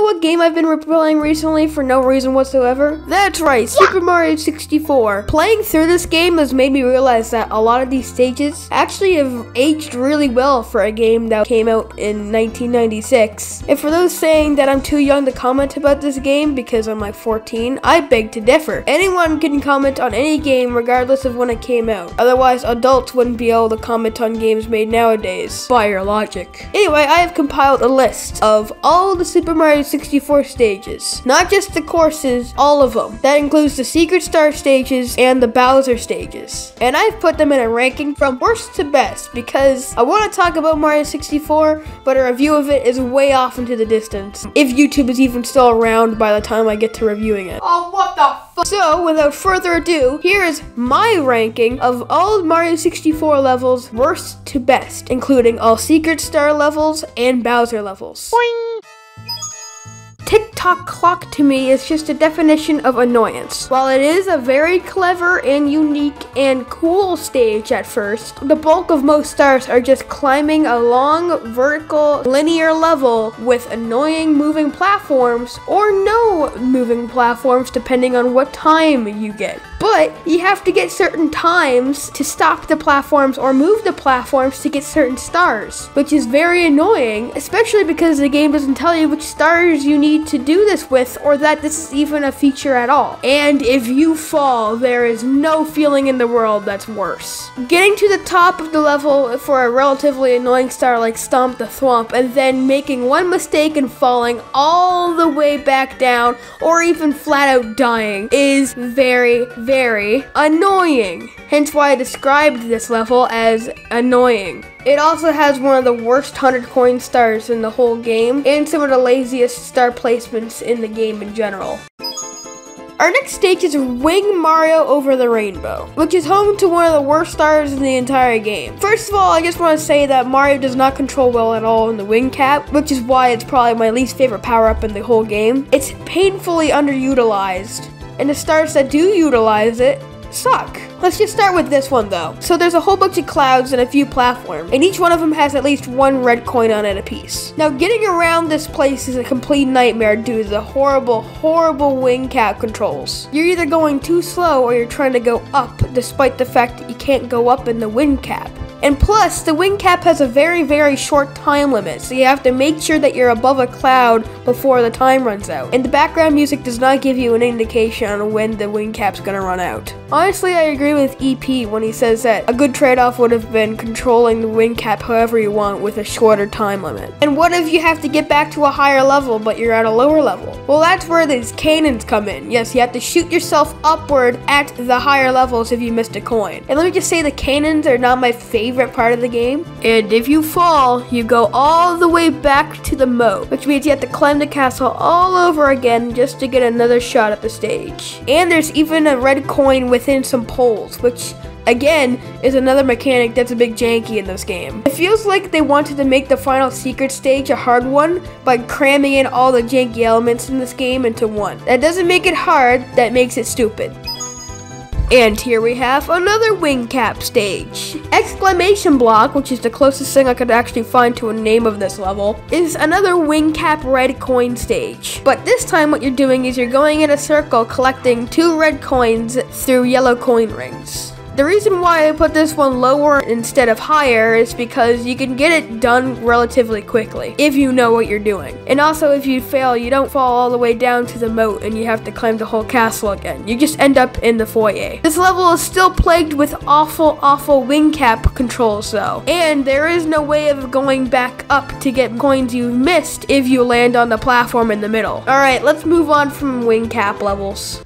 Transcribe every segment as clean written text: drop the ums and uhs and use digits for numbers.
what game I've been replaying recently for no reason whatsoever? That's right, Super Mario 64. Playing through this game has made me realize that a lot of these stages actually have aged really well for a game that came out in 1996. And for those saying that I'm too young to comment about this game because I'm like 14, I beg to differ. Anyone can comment on any game regardless of when it came out. Otherwise, adults wouldn't be able to comment on games made nowadays, by your logic. Anyway, I have compiled a list of all the Super Mario 64 stages. Not just the courses, all of them. That includes the Secret Star stages and the Bowser stages. And I've put them in a ranking from worst to best because I want to talk about Mario 64, but a review of it is way off into the distance. If YouTube is even still around by the time I get to reviewing it. Oh, what the fuck? So, without further ado, here is my ranking of all Mario 64 levels worst to best, including all Secret Star levels and Bowser levels. Boing! Tick-tock clock to me is just a definition of annoyance. While it is a very clever and unique and cool stage at first, the bulk of most stars are just climbing a long, vertical, linear level with annoying moving platforms or no moving platforms depending on what time you get. But you have to get certain times to stop the platforms or move the platforms to get certain stars, which is very annoying, especially because the game doesn't tell you which stars you need to do this with or that this is even a feature at all. And if you fall, there is no feeling in the world that's worse. Getting to the top of the level for a relatively annoying star like Stomp the Thwomp and then making one mistake and falling all the way back down or even flat out dying is very annoying. Hence why I described this level as annoying. It also has one of the worst 100 coin stars in the whole game and some of the laziest star placements in the game in general. Our next stage is Wing Mario Over the Rainbow, which is home to one of the worst stars in the entire game. First of all, I just want to say that Mario does not control well at all in the wing cap, which is why it's probably my least favorite power-up in the whole game. It's painfully underutilized, and the stars that do utilize it suck. Let's just start with this one though. So there's a whole bunch of clouds and a few platforms, and each one of them has at least one red coin on it apiece. Now getting around this place is a complete nightmare due to the horrible wing cap controls. You're either going too slow or you're trying to go up, despite the fact that you can't go up in the wing cap. And plus, the wing cap has a very short time limit, so you have to make sure that you're above a cloud before the time runs out. And the background music does not give you an indication on when the wing cap's gonna run out. Honestly, I agree with EP when he says that a good trade-off would have been controlling the wing cap however you want with a shorter time limit. And what if you have to get back to a higher level but you're at a lower level? Well, that's where these cannons come in. Yes, you have to shoot yourself upward at the higher levels if you missed a coin. And let me just say the cannons are not my favorite part of the game. And if you fall, you go all the way back to the moat, which means you have to climb the castle all over again just to get another shot at the stage. And there's even a red coin within some poles, which again is another mechanic that's a bit janky in this game. It feels like they wanted to make the final secret stage a hard one by cramming in all the janky elements in this game into one. That doesn't make it hard, that makes it stupid. And here we have another wing cap stage. Exclamation block, which is the closest thing I could actually find to a name of this level, is another wing cap red coin stage. But this time what you're doing is you're going in a circle collecting 2 red coins through yellow coin rings. The reason why I put this one lower instead of higher is because you can get it done relatively quickly if you know what you're doing. And also if you fail, you don't fall all the way down to the moat and you have to climb the whole castle again. You just end up in the foyer. This level is still plagued with awful wing cap controls though. And there is no way of going back up to get coins you've missed if you land on the platform in the middle. Alright, let's move on from wing cap levels.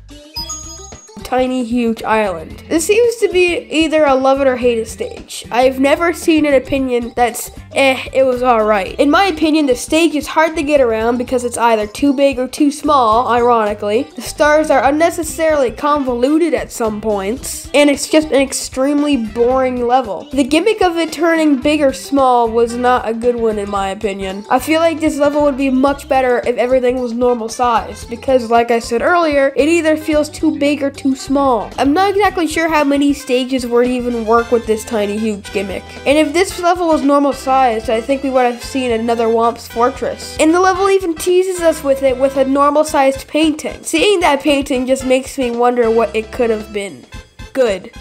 Tiny huge island. This seems to be either a love it or hate it stage. I've never seen an opinion that's it was alright. In my opinion, the stage is hard to get around because it's either too big or too small, ironically. The stars are unnecessarily convoluted at some points, and it's just an extremely boring level. The gimmick of it turning big or small was not a good one in my opinion. I feel like this level would be much better if everything was normal size, because like I said earlier, it either feels too big or too small. I'm not exactly sure how many stages would even work with this tiny huge gimmick. And if this level was normal sized, I think we would have seen another Womp's Fortress. And the level even teases us with it with a normal sized painting. Seeing that painting just makes me wonder what it could have been. Good.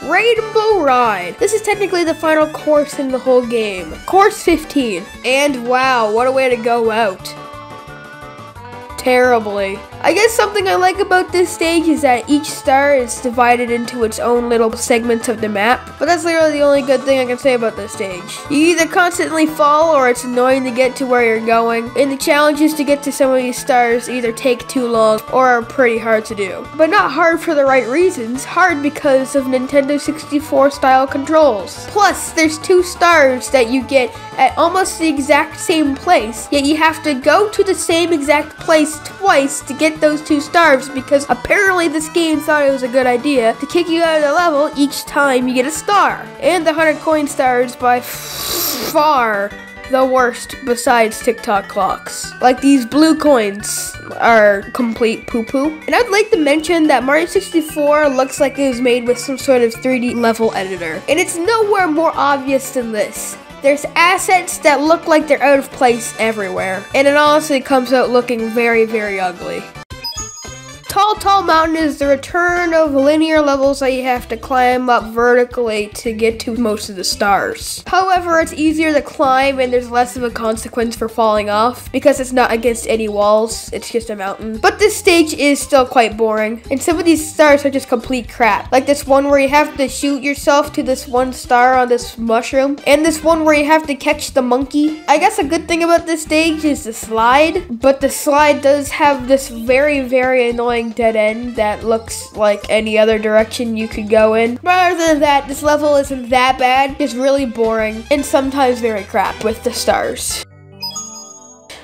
Rainbow Ride. This is technically the final course in the whole game. Course 15. And wow, what a way to go out. Terribly. I guess something I like about this stage is that each star is divided into its own little segments of the map, but that's literally the only good thing I can say about this stage. You either constantly fall or it's annoying to get to where you're going, and the challenges to get to some of these stars either take too long or are pretty hard to do. But not hard for the right reasons, hard because of Nintendo 64 style controls. Plus, there's 2 stars that you get at almost the exact same place, yet you have to go to the same exact place twice to get those 2 stars because apparently this game thought it was a good idea to kick you out of the level each time you get a star. And the 100 coin stars by far the worst besides TikTok clocks. Like, these blue coins are complete poo-poo. And I'd like to mention that Mario 64 looks like it was made with some sort of 3D level editor. And it's nowhere more obvious than this. There's assets that look like they're out of place everywhere. And it honestly comes out looking very, very ugly. Tall Mountain is the return of linear levels that you have to climb up vertically to get to most of the stars. However, it's easier to climb and there's less of a consequence for falling off because it's not against any walls, it's just a mountain. But this stage is still quite boring, and some of these stars are just complete crap. Like this one where you have to shoot yourself to this one star on this mushroom, and this one where you have to catch the monkey. I guess a good thing about this stage is the slide, but the slide does have this very, very annoying dead end that looks like any other direction you could go in. But other than that, this level isn't that bad. It's really boring and sometimes very crap with the stars.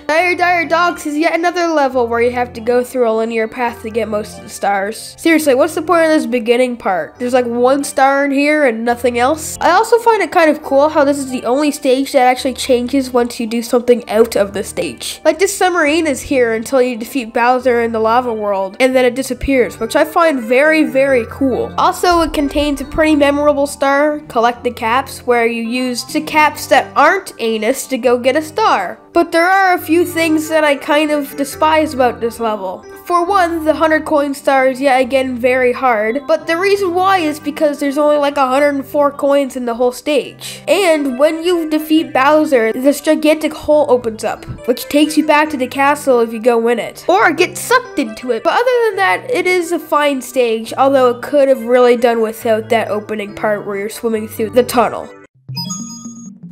Dire Dogs is yet another level where you have to go through a linear path to get most of the stars. Seriously, what's the point of this beginning part? There's like 1 star in here and nothing else. I also find it kind of cool how this is the only stage that actually changes once you do something out of the stage. Like this submarine is here until you defeat Bowser in the lava world, and then it disappears, which I find very, very cool. Also, it contains a pretty memorable star, Collect the Caps, where you use the caps that aren't anus to go get a star. But there are a few things that I kind of despise about this level. For one, the 100 coin star is yet again very hard, but the reason why is because there's only like 104 coins in the whole stage. And when you defeat Bowser, this gigantic hole opens up, which takes you back to the castle if you go in it, or get sucked into it. But other than that, it is a fine stage, although it could have really done without that opening part where you're swimming through the tunnel.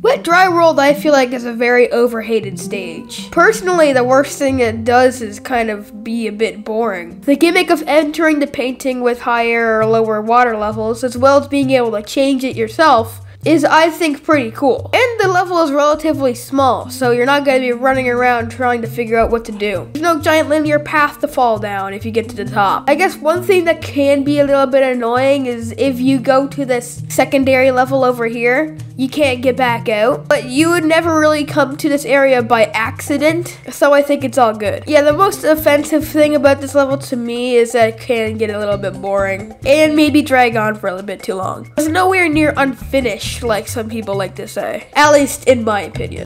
Wet Dry World, I feel like, is a very overhated stage. Personally, the worst thing it does is kind of be a bit boring. The gimmick of entering the painting with higher or lower water levels, as well as being able to change it yourself, is, I think, pretty cool. And the level is relatively small, so you're not going to be running around trying to figure out what to do. There's no giant linear path to fall down if you get to the top. I guess one thing that can be a little bit annoying is if you go to this secondary level over here, you can't get back out, but you would never really come to this area by accident, so I think it's all good. Yeah, the most offensive thing about this level to me is that it can get a little bit boring and maybe drag on for a little bit too long. It's nowhere near unfinished like some people like to say, at least in my opinion.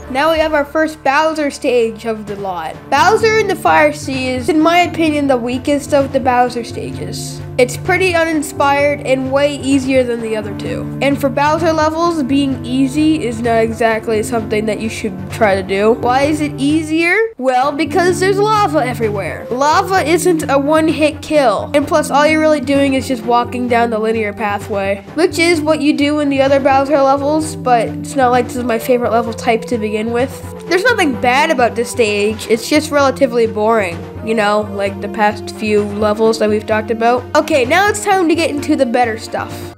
Now we have our first Bowser stage of the lot. Bowser in the Fire Sea is, in my opinion, the weakest of the Bowser stages. It's pretty uninspired and way easier than the other 2. And for Bowser levels, being easy is not exactly something that you should try to do. Why is it easier? Well, because there's lava everywhere. Lava isn't a one-hit kill. And plus, all you're really doing is just walking down the linear pathway, which is what you do in the other Bowser levels, but it's not like this is my favorite level type to begin with. There's nothing bad about this stage, it's just relatively boring, you know, like the past few levels that we've talked about. Okay, now it's time to get into the better stuff.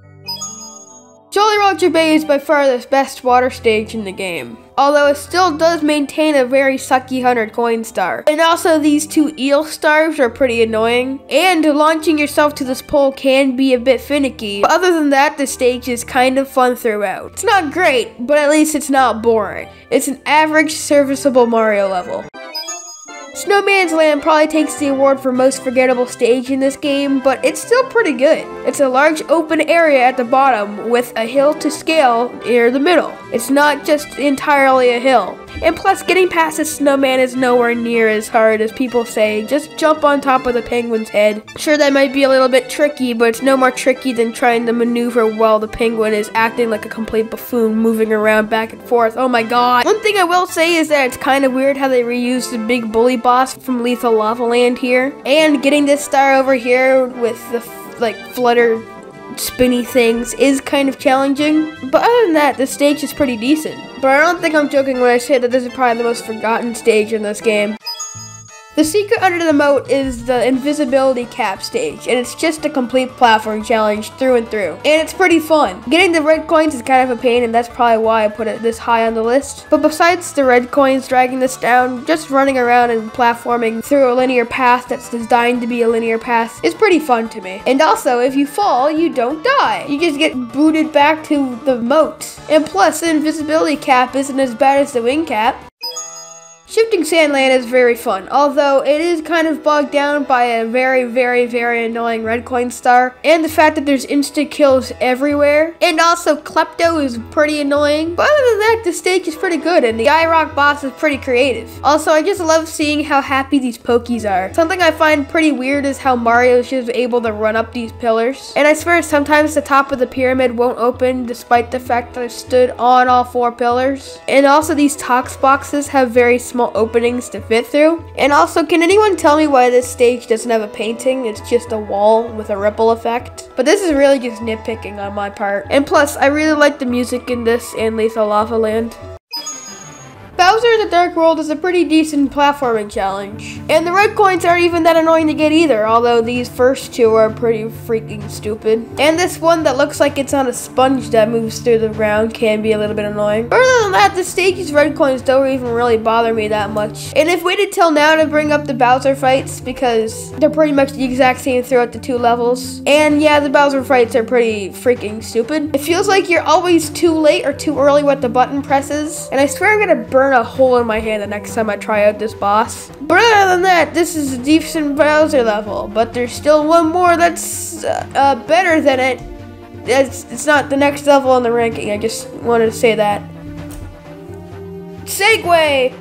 Jolly Roger Bay is by far the best water stage in the game, although it still does maintain a very sucky 100 coin star. And also these 2 eel stars are pretty annoying, and launching yourself to this pole can be a bit finicky, but other than that, the stage is kind of fun throughout. It's not great, but at least it's not boring. It's an average serviceable Mario level. Snowman's Land probably takes the award for most forgettable stage in this game, but it's still pretty good. It's a large open area at the bottom with a hill to scale near the middle. It's not just entirely a hill. And plus, getting past the snowman is nowhere near as hard as people say. Just jump on top of the penguin's head. Sure, that might be a little bit tricky, but it's no more tricky than trying to maneuver while the penguin is acting like a complete buffoon, moving around back and forth. Oh my god. One thing I will say is that it's kind of weird how they reused the big bully boss from Lethal Lava Land here. And getting this star over here with the flutter spinny things is kind of challenging, but other than that, the stage is pretty decent. But I don't think I'm joking when I say that this is probably the most forgotten stage in this game. The secret under the moat is the invisibility cap stage, and it's just a complete platform challenge through and through. And it's pretty fun. Getting the red coins is kind of a pain, and that's probably why I put it this high on the list. But besides the red coins dragging this down, just running around and platforming through a linear path that's designed to be a linear path is pretty fun to me. And also, if you fall, you don't die. You just get booted back to the moat. And plus, the invisibility cap isn't as bad as the wing cap. Shifting Sandland is very fun, although it is kind of bogged down by a very, very, very annoying red coin star, and the fact that there's instant kills everywhere. And also, Klepto is pretty annoying, but other than that, the stage is pretty good, and the iRock boss is pretty creative. Also, I just love seeing how happy these Pokies are. Something I find pretty weird is how Mario is just able to run up these pillars. And I swear sometimes the top of the pyramid won't open despite the fact that I stood on all 4 pillars. And also, these Tox boxes have very small openings to fit through. And also, can anyone tell me why this stage doesn't have a painting? It's just a wall with a ripple effect. But this is really just nitpicking on my part. And plus, I really like the music in this and Lethal Lava Land. Bowser in the Dark World is a pretty decent platforming challenge. And the red coins aren't even that annoying to get either, although these first 2 are pretty freaking stupid. And this one that looks like it's on a sponge that moves through the ground can be a little bit annoying. But other than that, the stage's red coins don't even really bother me that much. And I've waited till now to bring up the Bowser fights because they're pretty much the exact same throughout the 2 levels. And yeah, the Bowser fights are pretty freaking stupid. It feels like you're always too late or too early with the button presses. And I swear I'm gonna burn a hole in my hand the next time I try out this boss. But other than that, this is a decent Bowser level, but there's still one more that's better than it. It's not the next level on the ranking, I just wanted to say that. Segway!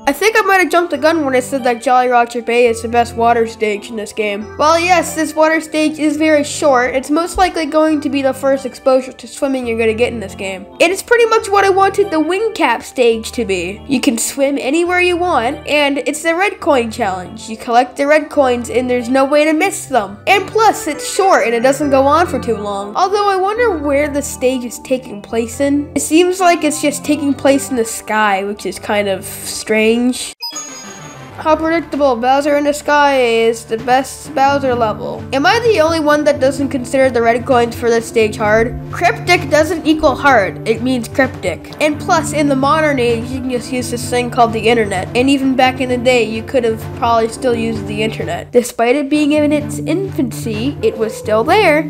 I think I might have jumped the gun when I said that Jolly Roger Bay is the best water stage in this game. Well, yes, this water stage is very short. It's most likely going to be the first exposure to swimming you're going to get in this game. It is pretty much what I wanted the wing cap stage to be. You can swim anywhere you want, and it's the red coin challenge. You collect the red coins, and there's no way to miss them. And plus, it's short, and it doesn't go on for too long. Although I wonder where the stage is taking place in. It seems like it's just taking place in the sky, which is kind of strange. How predictable. Bowser in the Sky is the best Bowser level. Am I the only one that doesn't consider the red coins for this stage hard? Cryptic doesn't equal hard, it means cryptic. And plus, in the modern age, you can just use this thing called the internet. And even back in the day, you could have probably still used the internet. Despite it being in its infancy, it was still there.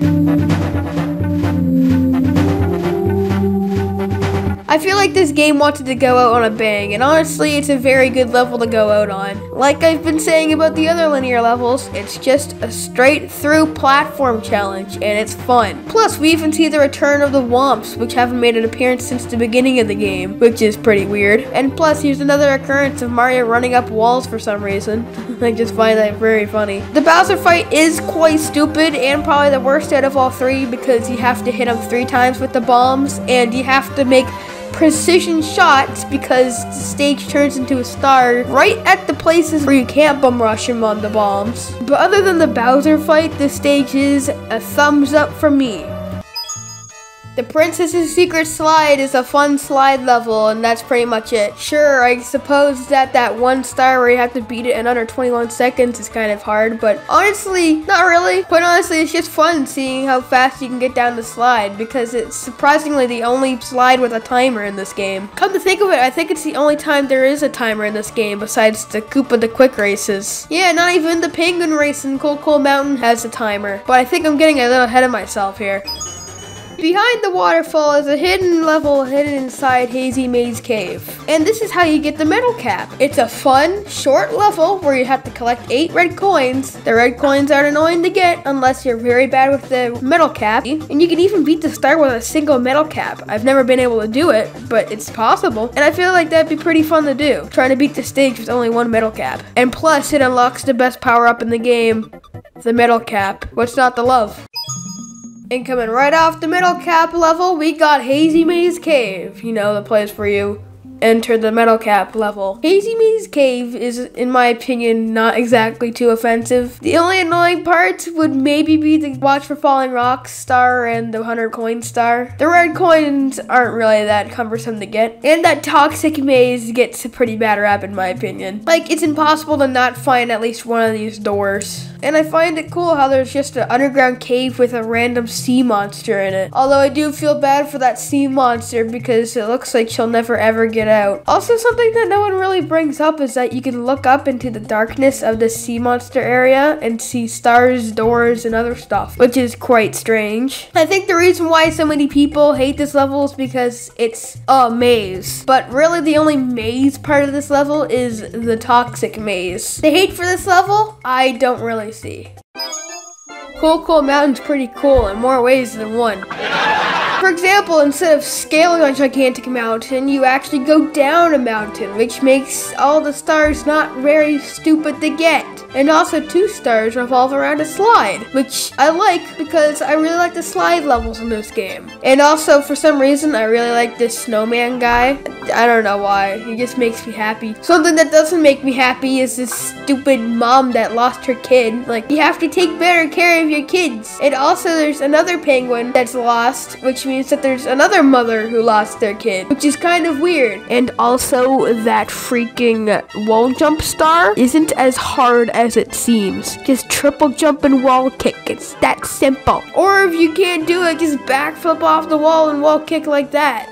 I feel like this game wanted to go out on a bang, and honestly, it's a very good level to go out on. Like I've been saying about the other linear levels, it's just a straight through platform challenge, and it's fun. Plus, we even see the return of the Womps, which haven't made an appearance since the beginning of the game, which is pretty weird. And plus, here's another occurrence of Mario running up walls for some reason. I just find that very funny. The Bowser fight is quite stupid, and probably the worst out of all 3, because you have to hit him 3 times with the bombs, and you have to make precision shots because the stage turns into a star right at the places where you can't bum rush him on the bombs. But other than the Bowser fight, the stage is a thumbs up for me. The Princess's Secret Slide is a fun slide level, and that's pretty much it. Sure, I suppose that 1 star where you have to beat it in under 21 seconds is kind of hard, but honestly, not really. Quite honestly, it's just fun seeing how fast you can get down the slide, because it's surprisingly the only slide with a timer in this game. Come to think of it, I think it's the only time there is a timer in this game besides the Koopa the Quick races. Yeah, not even the Penguin race in Cold Cold Mountain has a timer, but I think I'm getting a little ahead of myself here. Behind the waterfall is a hidden level hidden inside Hazy Maze Cave. And this is how you get the metal cap. It's a fun, short level where you have to collect 8 red coins. The red coins aren't annoying to get unless you're very bad with the metal cap. And you can even beat the star with a single metal cap. I've never been able to do it, but it's possible. And I feel like that'd be pretty fun to do, trying to beat the stage with only 1 metal cap. And plus, it unlocks the best power-up in the game, the metal cap. What's not to love? And coming right off the metal cap level, we got Hazy Maze Cave. You know, the place where you enter the metal cap level. Hazy Maze Cave is, in my opinion, not exactly too offensive. The only annoying parts would maybe be the Watch for Falling Rocks star and the 100 coin star. The red coins aren't really that cumbersome to get. And that toxic maze gets a pretty bad rap in my opinion. Like, it's impossible to not find at least one of these doors. And I find it cool how there's just an underground cave with a random sea monster in it. Although I do feel bad for that sea monster because it looks like she'll never ever get out. Also, something that no one really brings up is that you can look up into the darkness of the sea monster area and see stars, doors, and other stuff, which is quite strange. I think the reason why so many people hate this level is because it's a maze. But really the only maze part of this level is the toxic maze. The hate for this level, I don't really see. Cool Mountain's pretty cool in more ways than one. For example, instead of scaling a gigantic mountain, you actually go down a mountain, which makes all the stars not very stupid to get. And also 2 stars revolve around a slide, which I like because I really like the slide levels in this game. And also, for some reason, I really like this snowman guy. I don't know why, he just makes me happy. Something that doesn't make me happy is this stupid mom that lost her kid. Like, you have to take better care of your kids. And also, there's another penguin that's lost, which means that there's another mother who lost their kid, which is kind of weird. And also, that freaking wall jump star isn't as hard as it seems. Just triple jump and wall kick. It's that simple. Or if you can't do it, just backflip off the wall and wall kick like that.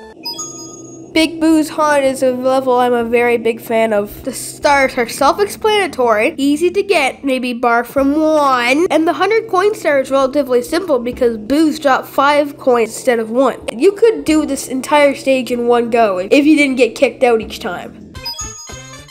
Big Boo's Haunt is a level I'm a very big fan of. The stars are self-explanatory, easy to get, maybe bar from 1, and the 100 coin star is relatively simple because Boo's drop 5 coins instead of 1. You could do this entire stage in one go if you didn't get kicked out each time.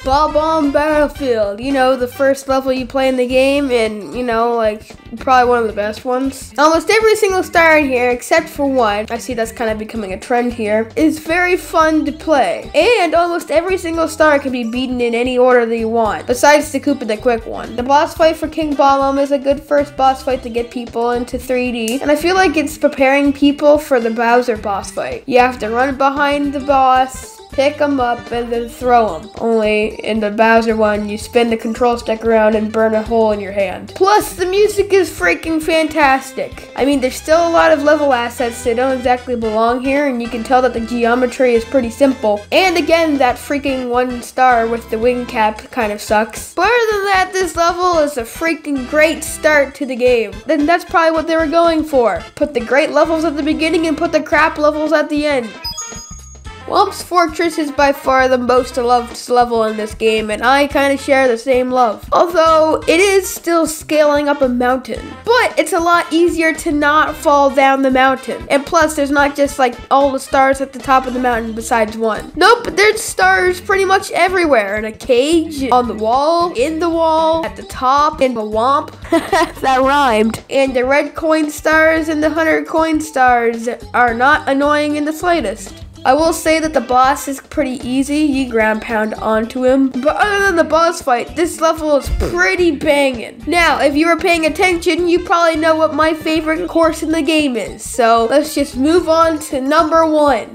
Bob-omb Battlefield, you know, the first level you play in the game, and, you know, like, probably one of the best ones. Almost every single star in here, except for 1, I see that's kind of becoming a trend here, is very fun to play. And almost every single star can be beaten in any order that you want, besides the Koopa the Quick one. The boss fight for King Bob-omb is a good first boss fight to get people into 3D, and I feel like it's preparing people for the Bowser boss fight. You have to run behind the boss, pick them up, and then throw them. Only in the Bowser one, you spin the control stick around and burn a hole in your hand. Plus, the music is freaking fantastic. I mean, there's still a lot of level assets that don't exactly belong here, and you can tell that the geometry is pretty simple. And again, that freaking 1 star with the wing cap kind of sucks. But other than that, this level is a freaking great start to the game. Then that's probably what they were going for. Put the great levels at the beginning and put the crap levels at the end. Whomp's Fortress is by far the most loved level in this game, and I kind of share the same love. Although, it is still scaling up a mountain. But it's a lot easier to not fall down the mountain. And plus, there's not just like all the stars at the top of the mountain besides 1. Nope, there's stars pretty much everywhere. In a cage, on the wall, in the wall, at the top, in the womp. That rhymed. And the red coin stars and the 100 coin stars are not annoying in the slightest. I will say that the boss is pretty easy. You ground pound onto him. But other than the boss fight, this level is pretty banging. Now, if you were paying attention, you probably know what my favorite course in the game is. So let's just move on to number 1.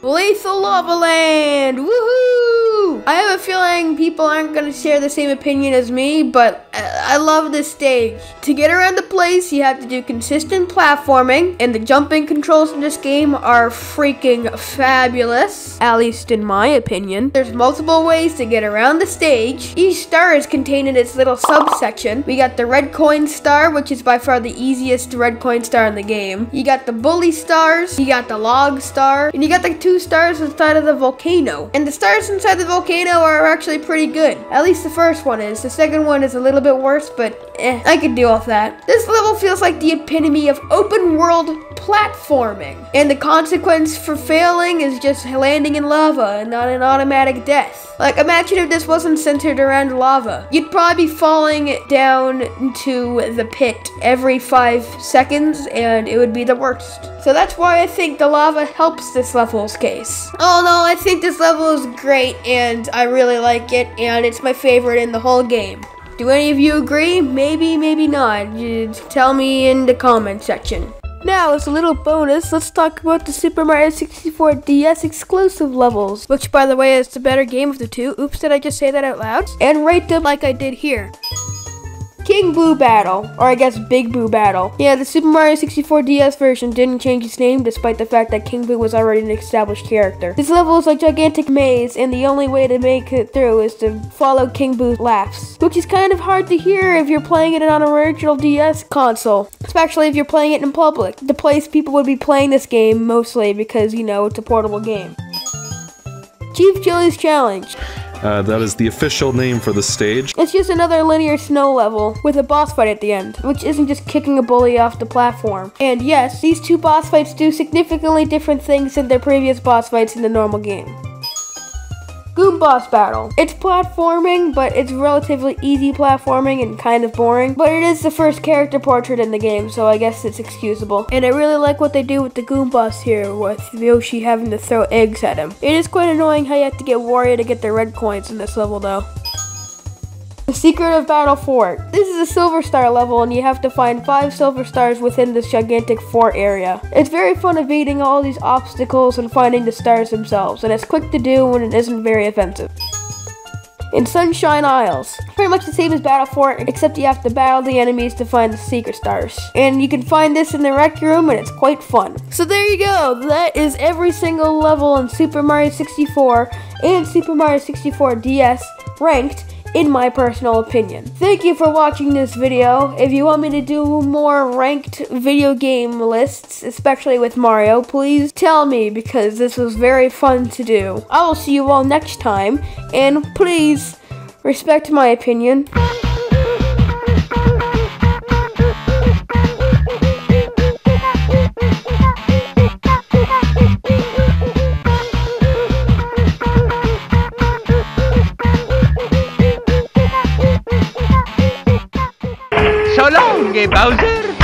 Lethal Lava Land! Woohoo! I have a feeling people aren't going to share the same opinion as me, but I love this stage. To get around the place, you have to do consistent platforming, and the jumping controls in this game are freaking fabulous, at least in my opinion. There's multiple ways to get around the stage. Each star is contained in its little subsection. We got the red coin star, which is by far the easiest red coin star in the game. You got the bully stars, you got the log star, and you got the 2 stars inside of the volcano. And the stars inside the volcano far are actually pretty good. At least the first one is. The second one is a little bit worse, but I can deal with that. This level feels like the epitome of open world platforming. And the consequence for failing is just landing in lava and not an automatic death. Like, imagine if this wasn't centered around lava. You'd probably be falling down into the pit every 5 seconds, and it would be the worst. So that's why I think the lava helps this level's case. Although I think this level is great, and I really like it, and it's my favorite in the whole game. Do any of you agree? Maybe, maybe not. Just tell me in the comment section. Now, as a little bonus, let's talk about the Super Mario 64 DS exclusive levels, which, by the way, is the better game of the two. Oops, did I just say that out loud? And rate them like I did here. King Boo Battle, or I guess Big Boo Battle. Yeah, the Super Mario 64 DS version didn't change its name despite the fact that King Boo was already an established character. This level is a gigantic maze, and the only way to make it through is to follow King Boo's laughs, which is kind of hard to hear if you're playing it on an original DS console, especially if you're playing it in public, the place people would be playing this game mostly because, you know, it's a portable game. Chief Chili's Challenge. That is the official name for the stage. It's just another linear snow level with a boss fight at the end, which isn't just kicking a bully off the platform. And yes, these two boss fights do significantly different things than their previous boss fights in the normal game. Goom Boss Battle. It's platforming, but it's relatively easy platforming and kind of boring. But it is the first character portrait in the game, so I guess it's excusable. And I really like what they do with the Goom Boss here, with Yoshi having to throw eggs at him. It is quite annoying how you have to get Wario to get the red coins in this level, though. The Secret of Battle Fort. This is a Silver Star level, and you have to find 5 Silver Stars within this gigantic fort area. It's very fun evading all these obstacles and finding the stars themselves, and it's quick to do when it isn't very offensive. In Sunshine Isles, pretty much the same as Battle Fort, except you have to battle the enemies to find the secret stars. And you can find this in the rec room, and it's quite fun. So there you go, that is every single level in Super Mario 64 and Super Mario 64 DS ranked in my personal opinion. Thank you for watching this video. If you want me to do more ranked video game lists, especially with Mario, please tell me because this was very fun to do. I will see you all next time, and please respect my opinion. So long, Bowser!